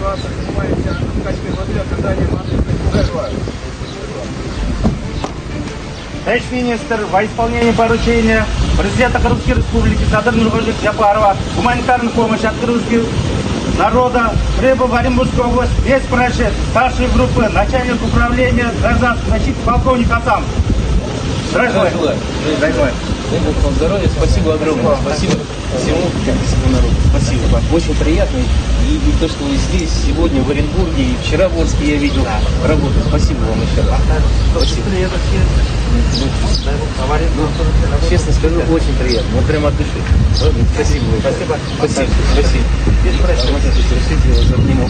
оператор, занимаемся в качестве воды оказанием адресной. Товарищ министр, во исполнение поручения президента Крымской Республики Садыр Нурғожин Джапарова гуманитарную помощь от крымского народа прибыл в Оренбургскую область без происшествий старшей группы начальник управления гражданской защиты полковник Асам. Здравствуйте. Дай Бог вам здоровья, спасибо огромное, спасибо всему народу, спасибо. Очень приятно, и то, что вы здесь сегодня в Оренбурге, и вчера в Орске я видел работу, спасибо вам еще раз. Спасибо. Честно скажу, очень приятно, вот прямо от души. Спасибо. Спасибо. Спасибо. Спасибо. Разрешите, я вас обниму.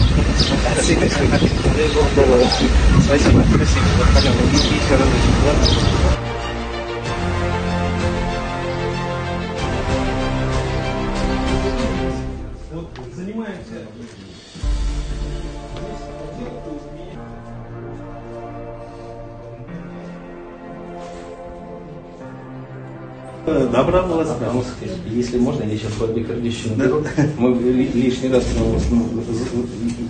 Спасибо. Спасибо. Спасибо. Еще раз. Занимаемся. Добро вас. Если можно, я сейчас Бабе Кардищеву. Мы лишний раз,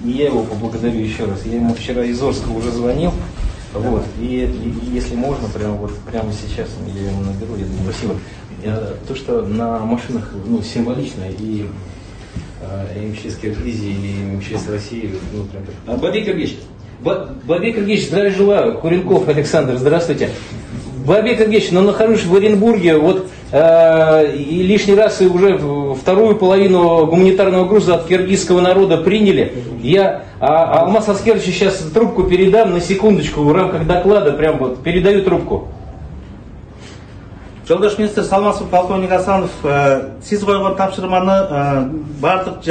я его поблагодарю еще раз. Я ему вчера из Орска уже звонил. Вот, и если можно, прямо сейчас я ему наберу, я думаю, спасибо. То, что на машинах символично, и МЧС Киргизии, и МЧС России, прям так. Бабей Киргизович, здравия желаю. Куренков Александр, здравствуйте. Бабей Киргизович, нахожусь в Оренбурге, и лишний раз и уже вторую половину гуманитарного груза от киргизского народа приняли. Я Алмаз Аскеровичу сейчас трубку передам на секундочку в рамках доклада, передаю трубку. Жолдаш министр Салмасов полковник Асанов, сиз койгон тапшырманы бардык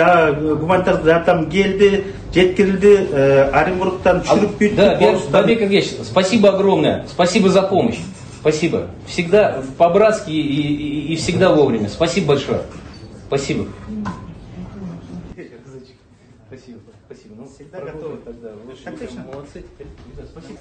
гуманитардык жардам келди, жеткирилди, Оренбургтан түшүрүп бүттүк. Да, Бабей Киргизович, спасибо огромное, спасибо за помощь, спасибо. Всегда по-братски и всегда вовремя. Спасибо большое. Спасибо. Спасибо, спасибо. Всегда готовы тогда. Отлично. Молодцы. Спасибо.